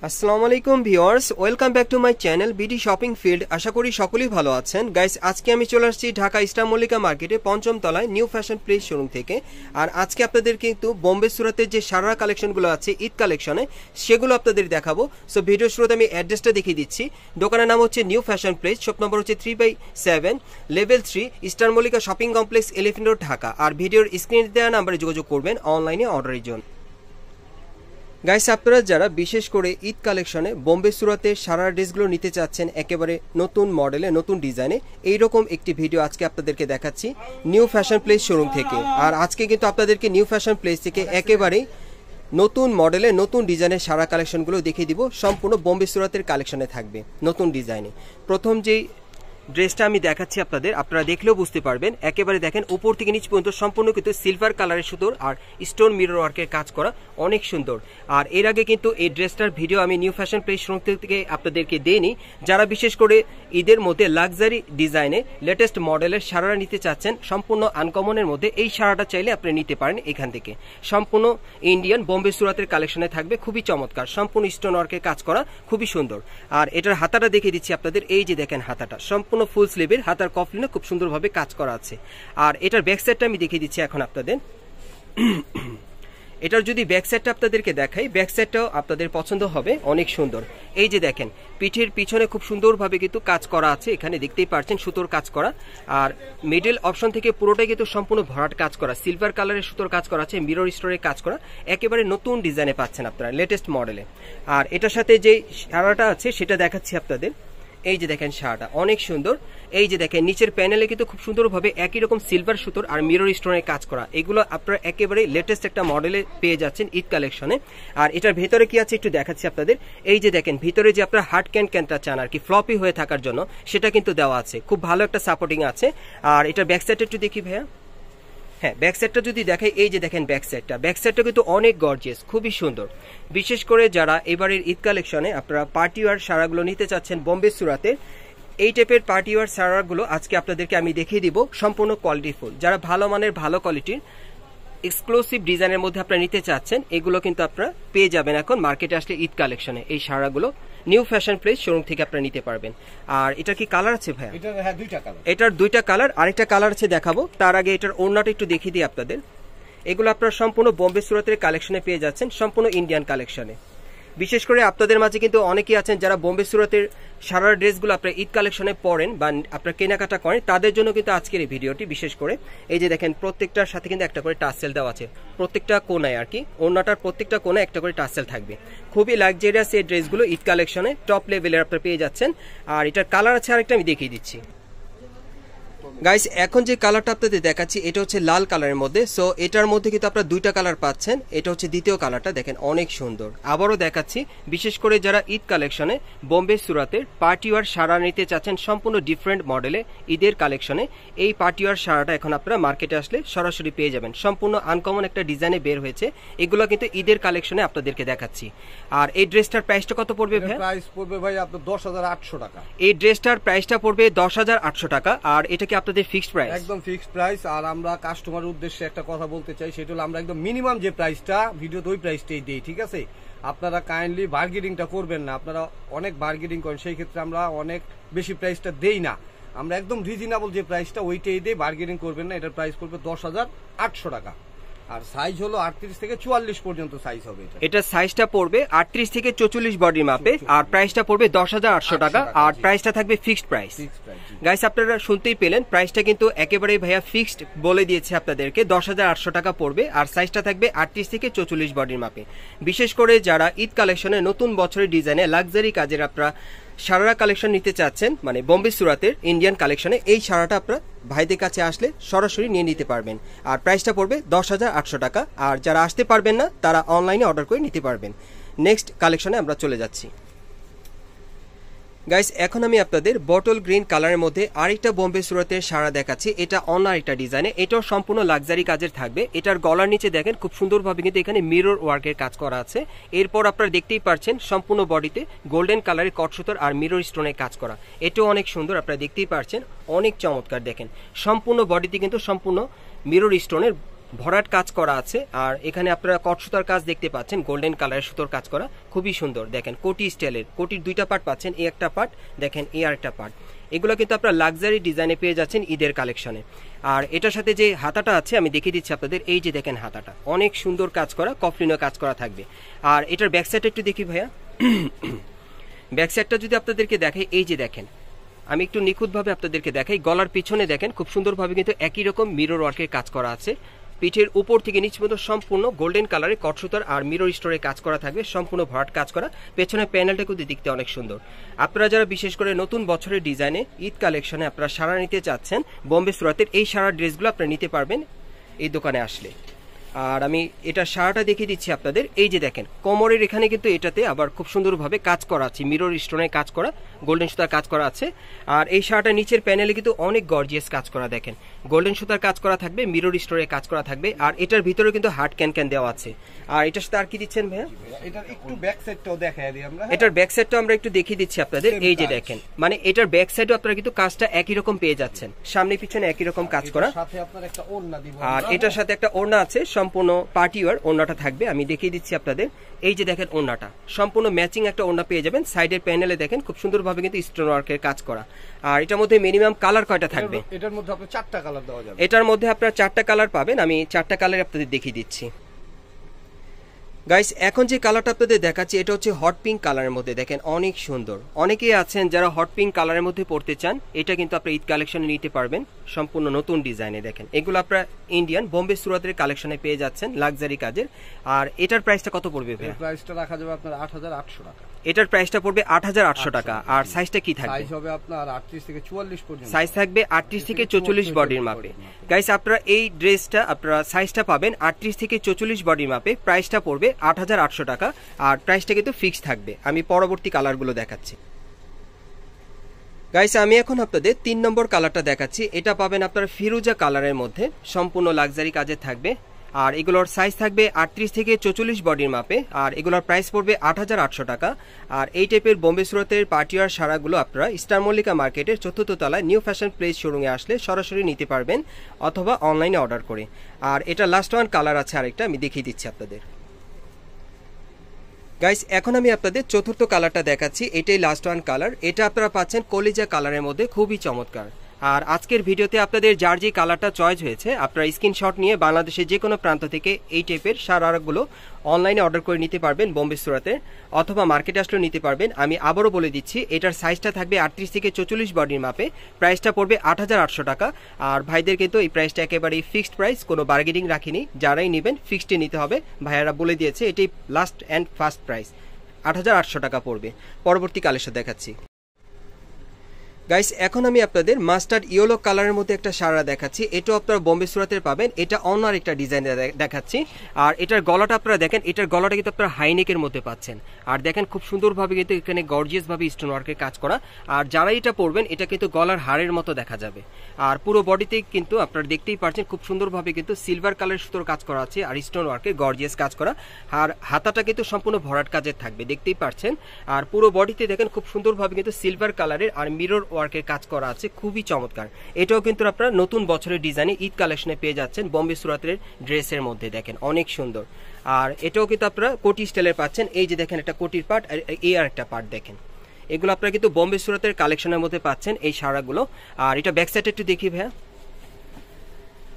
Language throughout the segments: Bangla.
আসসালামু আলাইকুম viewers, welcome back to my channel BD shopping field. আশা করি সকলেই ভালো আছেন। গাইস, আজকে আমি চলে আসছি ঢাকা স্টার মল্লিকা মার্কেটে পঞ্চম তলায় নিউ ফ্যাশন প্লেস শোরুম থেকে। আর আজকে আপনাদের কিন্তু বোম্বে সুরাতের যে সারা কালেকশনগুলো আছে ঈদ কালেকশনে, সেগুলো আপনাদের দেখাবো। সো ভিডিও শুরুতে আমি অ্যাড্রেসটা দেখিয়ে দিচ্ছি। দোকানের নাম হচ্ছে new fashion place, shop number হচ্ছে 3/7, level 3, star Mallika shopping complex, elephant road, Dhaka. আর ভিডিওর স্ক্রিনে দেওয়া নাম্বারে যোগাযোগ করবেন অনলাইনে অর্ডারের জন্য। গাইস, আপনারা যারা বিশেষ করে ঈদ কালেকশনে বোম্বে সুরাতের সারা ড্রেসগুলো নিতে চাচ্ছেন একেবারে নতুন মডেলে, নতুন ডিজাইনে, এইরকম একটি ভিডিও আজকে আপনাদেরকে দেখাচ্ছি নিউ ফ্যাশন প্লেস শোরুম থেকে। আর আজকে কিন্তু আপনাদেরকে নিউ ফ্যাশন প্লেস থেকে একেবারেই নতুন মডেলে, নতুন ডিজাইনের সারা কালেকশনগুলো দেখিয়ে দিব। সম্পূর্ণ বোম্বে সুরাতের কালেকশনে থাকবে নতুন ডিজাইনে। প্রথম যেই ড্রেসটা আমি দেখাচ্ছি আপনারা দেখলেও বুঝতে পারবেন। একেবারে দেখেন উপর থেকে নিচ পর্যন্ত সম্পূর্ণ কিন্তু সিলভার কালারের সুতোর আর স্টোন মিরর ওয়ার্কের কাজ করা, অনেক সুন্দর। আর এর আগে কিন্তু এই ড্রেসটার ভিডিও আমি নিউ ফ্যাশন প্লেস শোরুম থেকে আপনাদেরকে দেইনি। যারা বিশেষ করে ঈদের মধ্যে লাক্সারি ডিজাইনে লেটেস্ট মডেলের সারারা নিতে চাচ্ছেন সম্পূর্ণ আনকমনের মধ্যে, এই সারাটা চাইলে আপনি নিতে পারেন এখান থেকে। সম্পূর্ণ ইন্ডিয়ান বোম্বে সুরাতের কালেকশনে থাকবে, খুবই চমৎকার, সম্পূর্ণ স্টোন ওয়ার্কের কাজ করা, খুবই সুন্দর। আর এটার হাতাটা দেখিয়ে দিচ্ছি আপনাদের। এই যে দেখেন হাতাটা সম্পূর্ণ ফুল স্লিভের, হাতার কফলিনে খুব সুন্দরভাবে কাজ করা আছে। আর এটার ব্যাক সাইডটা আমি দেখিয়ে দিচ্ছি এখন আপনাদের। এটার যদি ব্যাক সাইডটা আপনাদেরকে দেখাই, ব্যাক সাইডটাও আপনাদের পছন্দ হবে, অনেক সুন্দর। এই যে দেখেন পিঠের পিছনে খুব সুন্দরভাবে কিন্তু কাজ করা আছে, এখানে দেখতেই পাচ্ছেন সুতোর কাজ করা। আর মিডল অপশন থেকে পুরোটাই কিন্তু সম্পূর্ণ ভরাট কাজ করা, সিলভার কালারের সুতোর কাজ করা আছে, মিরর স্টোরের কাজ করা, একেবারে নতুন ডিজাইনে পাচ্ছেন আপনারা লেটেস্ট মডেলে। আর এটার সাথে যে সারাটা আছে সেটা দেখাচ্ছি আপনাদের। এই যে দেখেন শাড়িটা অনেক সুন্দর। এই যে দেখেন নিচের প্যানেলে কিন্তু খুব সুন্দরভাবে একই রকম সিলভার সুতোর আর মিরর স্টোনের কাজ করা, এগুলো আপনারা একেবারে লেটেস্ট একটা মডেলে পেয়ে যাচ্ছেন ঈদ কালেকশনে। আর এটার ভেতরে কি আছে একটু দেখাচ্ছি আপনাদের। এই যে দেখেন ভিতরে যে আপনারা হার্ড ক্যানটা চান আর কি ফ্লপি হয়ে থাকার জন্য, সেটা কিন্তু দেওয়া আছে, খুব ভালো একটা সাপোর্টিং আছে। আর এটার ব্যাক সাইডটা একটু দেখি ভাইয়া। হ্যাঁ, ব্যাক সাইডটা যদি দেখাই, এই যে দেখেন ব্যাক সাইডটা কিন্তু অনেক গর্জিয়াস, খুবই সুন্দর। বিশেষ করে যারা এবারের ঈদ কালেকশনে আপনারা পার্টি ওয়ার সারাগুলো নিতে চাচ্ছেন বোম্বে সুরাতে, এই টাইপের পার্টি ওয়ার সারাগুলো আজকে আপনাদেরকে আমি দেখিয়ে দিব সম্পূর্ণ কোয়ালিটিফুল। যারা ভালো মানের, ভালো কোয়ালিটির এক্সক্লুসিভ ডিজাইনের মধ্যে আপনারা নিতে চাচ্ছেন, এগুলো কিন্তু আপনারা পেয়ে যাবেন এখন মার্কেটে আসলে ঈদ কালেকশনে। এই সারাগুলো নিউ ফ্যাশন প্লেস শোরুম থেকে আপনারা নিতে পারবেন। আর এটা কি কালার আছে ভাইয়া? এটার দুইটা কালার, আরেকটা কালার আছে দেখাবো। তার আগে এটার ওড়নাটা একটু দেখিয়ে দিই আপনাদের। এগুলো আপনারা সম্পূর্ণ বোম্বে সুরাতের কালেকশনে পেয়ে যাচ্ছেন, সম্পূর্ণ ইন্ডিয়ান কালেকশনে। বিশেষ করে আপনাদের মাঝে কিন্তু অনেকেই আছেন যারা বোম্বে সুরাতের সারা ড্রেসগুলো আপনারা ঈদ কালেকশনে পরেন বা আপনারা কেনাকাটা করেন, তাদের জন্য কিন্তু আজকের এই ভিডিওটি বিশেষ করে। এই যে দেখেন প্রত্যেকটার সাথে কিন্তু একটা করে টাসেল দেওয়া আছে, প্রত্যেকটা কোনায় আর কি, ওড়নাটার প্রত্যেকটা কোনায় একটা করে টাসেল থাকবে। খুবই লাক্সারিয়াস এই ড্রেসগুলো ঈদ কালেকশনে টপ লেভেলের আপনারা পেয়ে যাচ্ছেন। আর এটার কালার আছে আরেকটা, আমি দেখিয়ে দিচ্ছি। গাইস, এখন যে কালারটা আপনাদের দেখাচ্ছি এটা হচ্ছে লাল কালারের মধ্যে। সো এটার মধ্যে কিন্তু আপনারা দুইটা কালার পাচ্ছেন। এটা হচ্ছে দ্বিতীয় কালারটা, দেখেন অনেক সুন্দর। আবারও দেখাচ্ছি, বিশেষ করে যারা ঈদ কালেকশনে বোম্বে সুরাতের পার্টি ওয়ার সারা নিতে চাচ্ছেন সম্পূর্ণ ডিফারেন্ট মডেলে ঈদের কালেকশনে, এই পার্টি ওয়ার সারাটা এখন আপনারা মার্কেটে আসলে সরাসরি পেয়ে যাবেন। সম্পূর্ণ আনকমন একটা ডিজাইনে বের হয়েছে, এগুলো কিন্তু ঈদের কালেকশনে আপনাদেরকে দেখাচ্ছি। আর এই ড্রেসটার প্রাইসটা কত পড়বে ভাই? প্রাইস পড়বে ভাই আপনার 10,800 টাকা। এই ড্রেসটার প্রাইসটা পড়বে 10,800 টাকা। আর এটা কি আপনাদের ফিক্সড প্রাইস? একদম ফিক্সড প্রাইস। আর আমরা কাস্টমারের উদ্দেশ্যে একটা কথা বলতে চাই, সেটা হলো আমরা একদম মিনিমাম যে প্রাইসটা ভিডিওতে ওই প্রাইসটাই দেই, ঠিক আছে? আপনারা কাইন্ডলি বার্গেনিংটা করবেন না, আপনারা অনেক বার্গেনিং করেন, সেই ক্ষেত্রে আমরা অনেক বেশি প্রাইসটা দেই না। আমরা একদম রিজনেবল যে প্রাইসটা ওইটাই দেই, বার্গেনিং করবেন না। এটার প্রাইস পড়বে 10,800 টাকা। আর সাইজ হলো 38 থেকে 44 পর্যন্ত সাইজ হবে। এটা সাইজটা পড়বে 38 থেকে 44 বডির মাপে। আর প্রাইসটা পড়বে 10,800 টাকা। আর প্রাইসটা থাকবে ফিক্সড প্রাইস। গাইস, আপনারা শুনতেই পেলেন, প্রাইসটা কিন্তু একেবারেই ভাইয়া ফিক্সড বলে দিয়েছে আপনাদেরকে, 10,800 টাকা পড়বে। আর সাইজটা থাকবে 38 থেকে 44 বডির মাপে। বিশেষ করে যারা ঈদ কালেকশনে নতুন বছরের ডিজাইনে লাক্সারি কাজের আপনারা সারা কালেকশন নিতে চাচ্ছেন, মানে বোম্বে সুরাতের ইন্ডিয়ান কালেকশনে, এই সারাটা আপনারা ভাইদের কাছে আসলে সরাসরি নিয়ে নিতে পারবেন। আর প্রাইসটা পড়বে 10,800 টাকা। আর যারা আসতে পারবেন না তারা অনলাইনে অর্ডার করে নিতে পারবেন। নেক্সট কালেকশনে আমরা চলে যাচ্ছি। গাইস, এখন আমি আপনাদের বটল গ্রিন কালারের মধ্যে আরেকটা বোম্বে সুরাতের সারা দেখাচ্ছি। এটা অন্য আরেকটা ডিজাইনে, এটাও সম্পূর্ণ লাক্সারি কাজের থাকবে। এটার গলার নিচে দেখেন খুব সুন্দরভাবে কিন্তু এখানে মিরর ওয়ার্কের কাজ করা আছে। এরপর আপনারা দেখতেই পাচ্ছেন সম্পূর্ণ বডিতে গোল্ডেন কালারের কট সুতার আর মিরর স্টোনের কাজ করা, এটাও অনেক সুন্দর, আপনারা দেখতেই পাচ্ছেন, অনেক চমৎকার। দেখেন সম্পূর্ণ বডিতে কিন্তু সম্পূর্ণ মিরর স্টোনের ভরাট কাজ করা আছে। আর এখানে আপনারা কট সুতার কাজ দেখতে পাচ্ছেন, গোল্ডেন কালারের সুতোর কাজ করা, খুবই সুন্দর। দেখেন কোটি স্টাইলের, কোটির 2টা পার্ট পাচ্ছেন, এই একটা পার্ট দেখেন, এই আরেকটা পার্ট। এগুলো কিন্তু আপনারা লাক্সারি ডিজাইনে পেয়ে যাচ্ছেন ঈদের কালেকশনে। আর এটার সাথে যে হাতাটা আছে আমি দেখিয়ে দিচ্ছি আপনাদের, এই যে দেখেন হাতাটা অনেক সুন্দর কাজ করা, কফলিনও কাজ করা থাকবে। আর এটার ব্যাক সাইডটা একটু দেখি ভাইয়া, ব্যাক সাইডটা যদি আপনাদেরকে দেখাই, এই যে দেখেন আমি একটু নিখুঁতভাবে আপনাদেরকে দেখাই, গলার পিছনে দেখেন খুব সুন্দরভাবে কিন্তু একই রকম মিরর ওয়ার্কের কাজ করা আছে। পিঠের উপর থেকে নিচ পর্যন্ত সম্পূর্ণ গোল্ডেন কালারে কট সুতার আর মিরর স্টোরে কাজ করা থাকবে, সম্পূর্ণ ভরাট কাজ করা। পেছনের প্যানেলটা কিন্তু দেখতে অনেক সুন্দর। আপনারা যারা বিশেষ করে নতুন বছরের ডিজাইনে ঈদ কালেকশনে আপনারা সারা নিতে চাচ্ছেন, বোম্বে সুরাতের এই সারা ড্রেসগুলো আপনারা নিতে পারবেন এই দোকানে আসলে। আর আমি এটা সারাটা দেখিয়ে দিচ্ছি আপনাদের, এই যে দেখেন কোমরের এখানে কিন্তু এটাতে আবার খুব সুন্দরভাবে কাজ করা আছে, মিরর স্টোনে কাজ করা, গোল্ডেন সুতার কাজ করা আছে। আর এই সারাটা নিচের প্যানেলে কিন্তু অনেক গর্জিয়াস কাজ করা, দেখেন গোল্ডেন সুতার কাজ করা থাকবে, মিরর স্টোরে কাজ করা থাকবে। আর এটার ভিতরে কিন্তু হার্ড ক্যান দেওয়া আছে। আর এটার সাথে আর কি দিচ্ছেন ভাইয়া? এটার একটু ব্যাক সাইডটাও দেখাই দিই আমরা। এটার ব্যাক সাইডটা আমরা একটু দেখিয়ে দিচ্ছি আপনাদের, এই যে দেখেন মানে এটার ব্যাক সাইডও আপনারা কিন্তু কাজটা একই রকম পেয়ে যাচ্ছেন, সামনে পিছনে একই রকম কাজ করা। সাথে আপনার একটা ওড়না দিব, আর এটার সাথে একটা ওড়না আছে, সম্পূর্ণ পার্টি ওয়্যার ওড়নাটা থাকবে। আমি দেখিয়ে দিচ্ছি আপনাদের, এই যে দেখেন ওড়নাটা সম্পূর্ণ ম্যাচিং একটা ওড়না পেয়ে যাবেন। সাইডের প্যানেলে দেখেন খুব সুন্দরভাবে কিন্তু স্টোন ওয়ার্কের কাজ করা। আর এটার মধ্যে মিনিমাম কালার কয়টা থাকবে? এটার মধ্যে আপনার 4টা কালার দেওয়া যাবে। এটার মধ্যে আপনারা 4টা কালার পাবেন, আমি 4টা কালার আপনাদের দেখিয়ে দিচ্ছি। গাইস এখন যে কালারটা আপনাদের দেখাচ্ছি এটা হচ্ছে হট পিঙ্ক কালারের মধ্যে, দেখেন অনেক সুন্দর। অনেকেই আছেন যারা হট পিঙ্ক কালারের মধ্যে পড়তে চান, এটা কিন্তু আপনারা ঈদ কালেকশনে নিতে পারবেন, সম্পূর্ণ নতুন ডিজাইনে। দেখেন এগুলো আপনারা ইন্ডিয়ান বোম্বে সুরাতের কালেকশনে পেয়ে যাচ্ছেন, লাক্সারি কাজের। আর এটার প্রাইসটা কত পড়বে ভাই? প্রাইসটা রাখা যাবে আপনার 8800 টাকা। এটার প্রাইসটা পড়বে 8800 টাকা। আর সাইজটা কি থাকবে? সাইজ হবে আপনার 38 থেকে 44 পর্যন্ত সাইজ থাকবে, 38 থেকে 44 বডির মাপে। গাইস আপনারা এই ড্রেসটা আপনারা সাইজটা পাবেন 38 থেকে 44 বডির মাপে, প্রাইসটা পড়বে 8800 টাকা। আর প্রাইসটা কিন্তু ফিক্স থাকবে। আমি পরবর্তী কালারগুলো দেখাচ্ছি। গাইস আমি এখন আপনাদের 3 নম্বর কালারটা দেখাচ্ছি। এটা পাবেন আপনারা ফিরোজা কালারের মধ্যে, সম্পূর্ণ লাক্সারি কাজের থাকবে। আর এগুলোর সাইজ থাকবে 38 থেকে 44 বডির মাপে। আর এগুলোর প্রাইস পড়বে 8800 টাকা। আর এই টাইপের বোম্বে সুরতের পার্টিওয়ার সারাগুলো আপনারা স্টার মল্লিকা মার্কেটের 4র্থ তলায় নিউ ফ্যাশন প্লেস শোরুমে আসলে সরাসরি নিতে পারবেন, অথবা অনলাইনে অর্ডার করে। আর এটা লাস্ট ওয়ান কালার আছে আরেকটা, আমি দেখিয়ে দিচ্ছি আপনাদের। গাইস এখন আমি আপনাদের 4র্থ কালারটা দেখাচ্ছি, এটাই লাস্ট ওয়ান কালার। এটা আপনারা পাচ্ছেন কলিজা কালারের মধ্যে, খুবই চমৎকার। আর আজকের ভিডিওতে আপনাদের যার যে কালারটা চয়েস হয়েছে আপনারা স্ক্রিনশট নিয়ে বাংলাদেশের যে কোনো প্রান্ত থেকে এই টাইপের সারাগুলো অনলাইনে অর্ডার করে নিতে পারবেন বোম্বে সুরাতে, অথবা মার্কেটে আসলেও নিতে পারবেন। আমি আবারও বলে দিচ্ছি, এটার সাইজটা থাকবে 38 থেকে 44 বডির মাপে, প্রাইসটা পড়বে 8800 টাকা। আর ভাইদের কিন্তু এই প্রাইসটা একেবারেই ফিক্সড প্রাইস, কোনো বার্গেনিং রাখিনি, যারাই নেবেন ফিক্সডে নিতে হবে, ভাইয়ারা বলে দিয়েছে এটাই লাস্ট অ্যান্ড ফার্স্ট প্রাইস, 8800 টাকা পড়বে। পরবর্তী কালেকশন দেখাচ্ছি। গাইস এখন আমি আপনাদের মাস্টার্ড ইয়েলো কালারের মধ্যে একটা সারা দেখাচ্ছি, এটাও আপনারা বোম্বে সুরাতের পাবেন। এটা অন্য একটা ডিজাইন দেখাচ্ছি। আর এটার গলাটা আপনারা দেখেন, এটার গলাটা কিন্তু আপনারা হাইনেকের মধ্যে পাচ্ছেন। আর দেখেন খুব সুন্দরভাবে কিন্তু এখানে গর্জিয়াস ভাবে স্টোন ওয়ার্কের কাজ করা। আর যারা এটা পরবেন এটা কিন্তু গলার হাড়ের মতো দেখা যাবে। আর পুরো বডিতেই কিন্তু আপনারা দেখতেই পাচ্ছেন খুব সুন্দরভাবে কিন্তু সিলভার কালারের সুতোর কাজ করা আছে, আর স্টোন ওয়ার্কের গর্জিয়াস কাজ করা। আর হাতাটা কিন্তু সম্পূর্ণ ভরাট কাজের থাকবে, দেখতেই পাচ্ছেন। আর পুরো বডিতে দেখেন খুব সুন্দরভাবে কিন্তু সিলভার কালারের আর মিরর ওয়ার্কের কাজ করা আছে, খুবই চমৎকার। এটাও কিন্তু আপনারা নতুন বছরের ডিজাইনে ঈদ কালেকশনে পেয়ে যাচ্ছেন বোম্বে সুরাতের ড্রেসের মধ্যে, দেখেন অনেক সুন্দর। আর এটাও কিন্তু আপনারা কোটি স্টাইলের পাচ্ছেন, এই যে দেখেন একটা কোটির পার্ট আর এই আর একটা পার্ট দেখেন, এগুলো আপনারা কিন্তু বোম্বে সুরাতের কালেকশনের মধ্যে পাচ্ছেন এই সারাগুলো। আর এটা ব্যাক সাইড একটু দেখি ভাইয়া,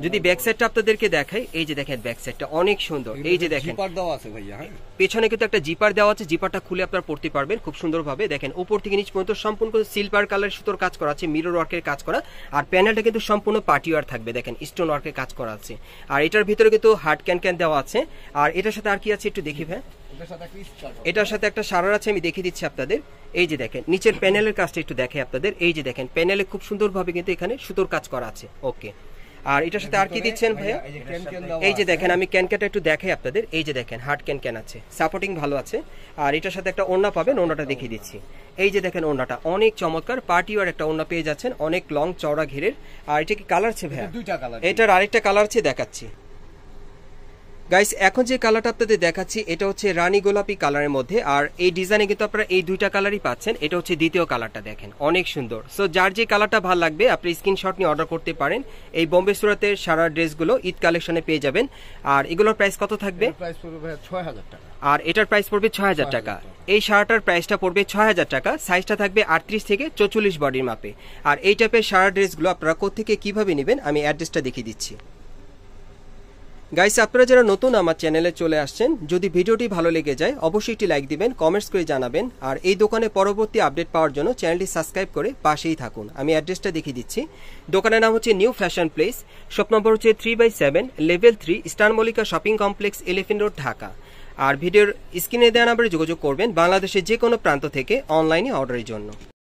যদি ব্যাক সাইডটা আপনাদেরকে দেখাই, এই যে দেখেন ব্যাক সাইডটা অনেক সুন্দর। এই যে দেখেন জিপার দেওয়া আছে ভাইয়া, পেছনে কিন্তু একটা জিপার দেওয়া আছে, জিপারটা খুলে আপনারা পড়তে পারবেন খুব সুন্দরভাবে। দেখেন উপর থেকে নিচ পর্যন্ত সম্পূর্ণ সিলভার কালার সুতোর কাজ করা আছে, মিরর ওয়ার্কের কাজ করা। আর প্যানেলটা কিন্তু সম্পূর্ণ পার্টি ওয়ার থাকবে, দেখেন স্টোন ওয়ার্কের কাজ করা আছে। আর এটার ভিতরে কিন্তু হার্ড ক্যান দেওয়া আছে। আর এটার সাথে আর কি আছে একটু দেখি ভাই, এটার সাথে একটা সারার আছে, আমি দেখিয়ে দিচ্ছি আপনাদের। এই যে দেখেন নিচের প্যানেলের কাজটা একটু দেখে আপনাদের, এই যে দেখেন প্যানেলে খুব সুন্দরভাবে কিন্তু এখানে সুতোর কাজ করা আছে। ওকে, আর এটার সাথে আর কি দিচ্ছেন ভাইয়া? এই যে দেখেন আমি ক্যানটা একটু দেখাই আপনাদের, এই যে দেখেন হার্ড ক্যান আছে, সাপোর্টিং ভালো আছে। আর এটার সাথে একটা ওড়না পাবেন, ওড়নাটা দেখিয়ে দিচ্ছি। এই যে দেখেন ওড়নাটা অনেক চমৎকার, পার্টি ওয়ার একটা ওড়না পেয়ে যাচ্ছেন, অনেক লং চওড়া ঘেরের। আর এটা কি কালার আছে ভাইয়া? দুইটা কালার। এটার আরেকটা কালার আছে দেখাচ্ছি। গাইস এখন যে কালারটা আপনাদের দেখাচ্ছি এটা হচ্ছে রানী গোলাপি কালারের মধ্যে, আর এই ডিজাইনে কিন্তু আপনারা এই দুইটা কালারই পাচ্ছেন। এটা হচ্ছে দ্বিতীয় কালারটা, দেখেন অনেক সুন্দর। সো যার যে কালারটা ভালো লাগবে আপনি স্ক্রিনশট নিয়ে অর্ডার করতে পারেন। এই বোম্বে সুরাতের সারা ড্রেসগুলো ঈদ কালেকশনে পেয়ে যাবেন। আর এগুলোর প্রাইস কত থাকবে? প্রাইস পড়বে ভাই 6000 টাকা। আর এটার প্রাইস পড়বে 6000 টাকা। এই শার্টার প্রাইসটা পড়বে 6000 টাকা। সাইজটা থাকবে 38 থেকে 44 বডির মাপে। আর এই টাইপের সারা ড্রেসগুলো আপনারা কোত্থেকে কিভাবে নেবেন আমি অ্যাড্রেসটা দেখিয়ে দিচ্ছি। গাইস আপনারা যারা নতুন আমার চ্যানেলে চলে আসছেন, যদি ভিডিওটি ভালো লেগে যায় অবশ্যই একটি লাইক দিবেন, কমেন্টস করে জানাবেন। আর এই দোকানে পরবর্তী আপডেট পাওয়ার জন্য চ্যানেলটি সাবস্ক্রাইব করে পাশেই থাকুন। আমি অ্যাড্রেসটা দেখিয়ে দিচ্ছি। দোকানের নাম হচ্ছে new fashion place, shop number হচ্ছে 3/7, level 3, star Mallika shopping complex, elephant road, Dhaka. আর ভিডিওর স্ক্রিনে দেওয়া নাম্বারে যোগাযোগ করবেন বাংলাদেশের যে কোনো প্রান্ত থেকে অনলাইনে অর্ডারের জন্য।